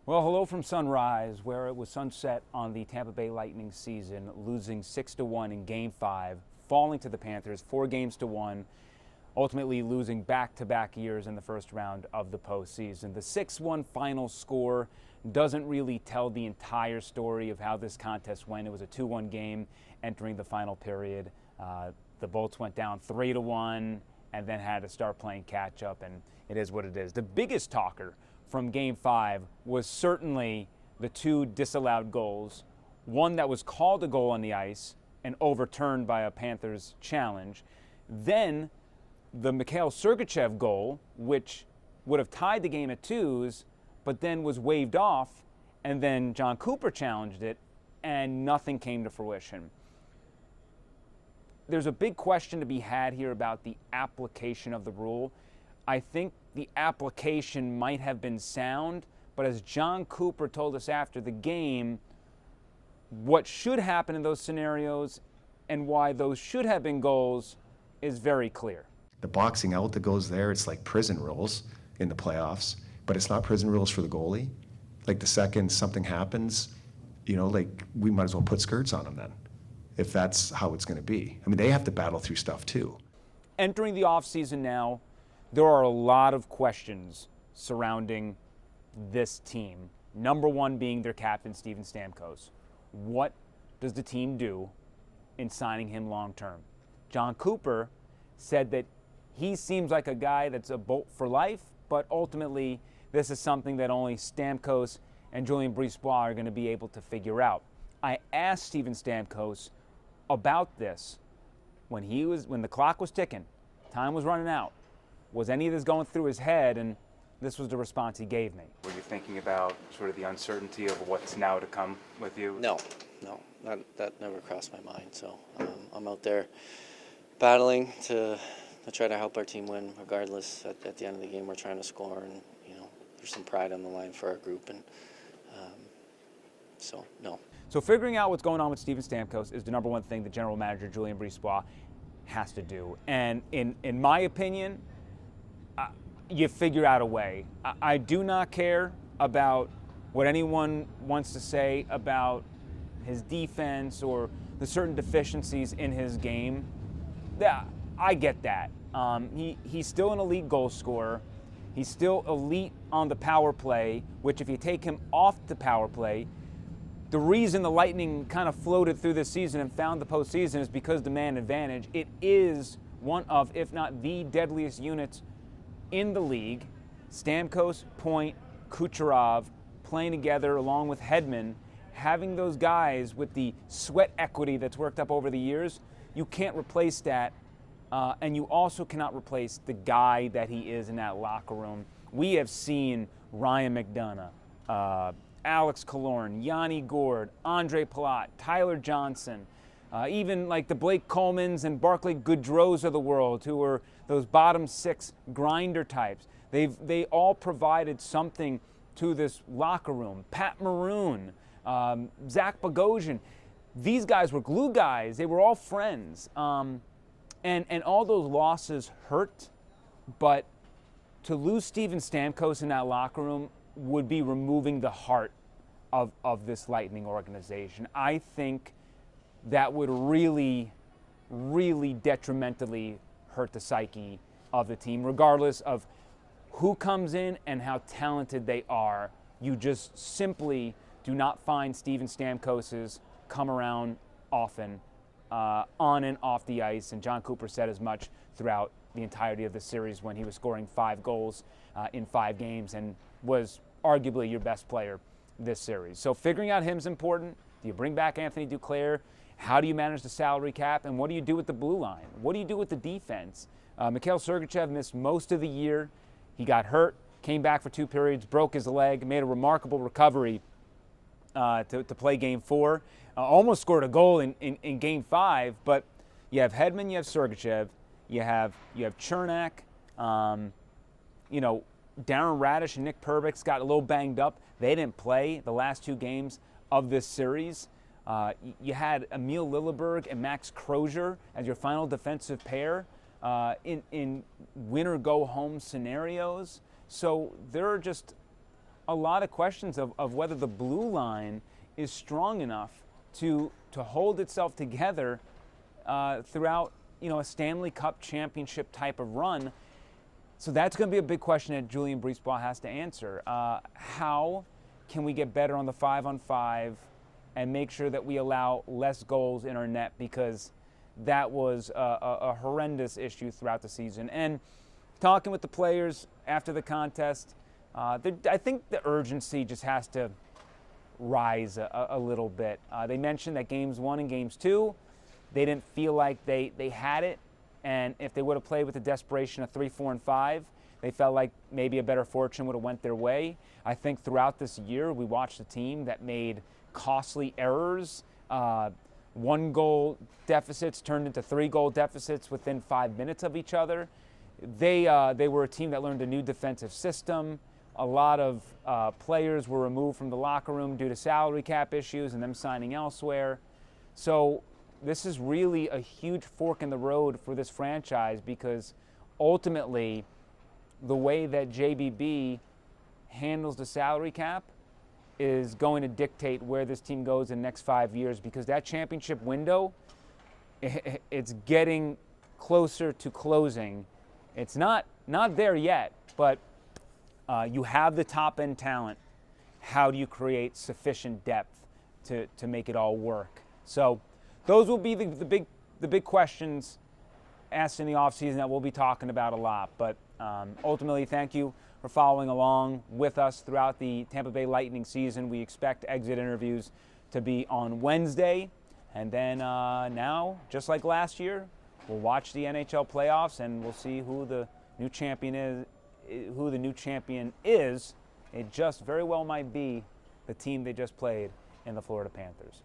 Well, hello from Sunrise, where it was sunset on the Tampa Bay Lightning season, losing 6-1 in Game 5, falling to the Panthers 4-1, ultimately losing back-to-back years in the first round of the postseason. The 6-1 final score doesn't really tell the entire story of how this contest went. It was a 2-1 game entering the final period. The Bolts went down 3-1 and then had to start playing catch-up, and it is what it is. The biggest talker from Game 5 was certainly the two disallowed goals, one that was called a goal on the ice and overturned by a Panthers challenge, then the Mikhail Sergachev goal, which would have tied the game at 2s, but then was waved off, and then Jon Cooper challenged it, and nothing came to fruition. There's a big question to be had here about the application of the rule. I think the application might have been sound, but as Jon Cooper told us after the game, what should happen in those scenarios and why those should have been goals is very clear. The boxing out that goes there, it's like prison rules in the playoffs, but it's not prison rules for the goalie. Like the second something happens, like we might as well put skirts on them then, if that's how it's going to be. I mean, they have to battle through stuff too. Entering the offseason now, there are a lot of questions surrounding this team. Number one being their captain, Steven Stamkos. What does the team do in signing him long term? Jon Cooper said that he seems like a guy that's a Bolt for life, but ultimately this is something that only Stamkos and Julien Brisebois are going to be able to figure out. I asked Steven Stamkos about this when the clock was ticking, time was running out. Was any of this going through his head? And this was the response he gave me. Were you thinking about sort of the uncertainty of what's now to come with you? No, that never crossed my mind. So I'm out there battling to try to help our team win. Regardless, at the end of the game, we're trying to score, and there's some pride on the line for our group, and so no. So figuring out what's going on with Steven Stamkos is the number one thing the general manager Julien Brisebois has to do. And in my opinion, you figure out a way. I do not care about what anyone wants to say about his defense or the certain deficiencies in his game. Yeah, I get that. He's still an elite goal scorer. He's still elite on the power play, which if you take him off the power play, the reason the Lightning kind of floated through this season and found the postseason is because the man advantage. It is one of, if not the deadliest units in the league. Stamkos, Point, Kucherov playing together along with Hedman, having those guys with the sweat equity that's worked up over the years, you can't replace that, and you also cannot replace the guy that he is in that locker room. We have seen Ryan McDonough, Alex Killorn, Yanni Gourde, Andre Palat, Tyler Johnson, even like the Blake Colemans and Barclay Goodrows of the world, who are those bottom six grinder types. They all provided something to this locker room. Pat Maroon, Zach Bogosian. These guys were glue guys. They were all friends. And all those losses hurt, but to lose Steven Stamkos in that locker room would be removing the heart of this Lightning organization. I think that would really, really detrimentally hurt the psyche of the team, regardless of who comes in and how talented they are. You just simply do not find Steven Stamkos's come around often on and off the ice, and Jon Cooper said as much throughout the entirety of the series when he was scoring 5 goals in 5 games and was arguably your best player this series. So figuring out him is important. Do you bring back Anthony Duclair? How do you manage the salary cap? And what do you do with the blue line? What do you do with the defense? Mikhail Sergachev missed most of the year. He got hurt, came back for 2 periods, broke his leg, made a remarkable recovery to play Game 4. Almost scored a goal in Game 5, but you have Hedman, you have Sergachev, you have Chernak, Darren Radish and Nick Perbix got a little banged up. They didn't play the last 2 games of this series. You had Emil Lilleberg and Max Crozier as your final defensive pair in win-or-go-home scenarios. So there are just a lot of questions of whether the blue line is strong enough to hold itself together throughout, a Stanley Cup championship type of run. So that's going to be a big question that Julien Brisebois has to answer. How can we get better on the 5-on-5 and make sure that we allow less goals in our net, because that was a horrendous issue throughout the season. And talking with the players after the contest, I think the urgency just has to rise a little bit. They mentioned that games 1 and games 2, they didn't feel like they had it, and if they would have played with the desperation of 3, 4, and 5, they felt like maybe a better fortune would have went their way. I think throughout this year, we watched a team that made costly errors. 1-goal deficits turned into 3-goal deficits within 5 minutes of each other. They were a team that learned a new defensive system. A lot of players were removed from the locker room due to salary cap issues and them signing elsewhere. So this is really a huge fork in the road for this franchise, because ultimately the way that JBB handles the salary cap is going to dictate where this team goes in the next 5 years, because that championship window, it's getting closer to closing. It's not there yet, but you have the top-end talent. How do you create sufficient depth to make it all work? So those will be the big questions asked in the offseason that we'll be talking about a lot. But ultimately, thank you for following along with us throughout the Tampa Bay Lightning season. We expect exit interviews to be on Wednesday. And then now, just like last year, we'll watch the NHL playoffs and we'll see who the new champion is. It just very well might be the team they just played in the Florida Panthers.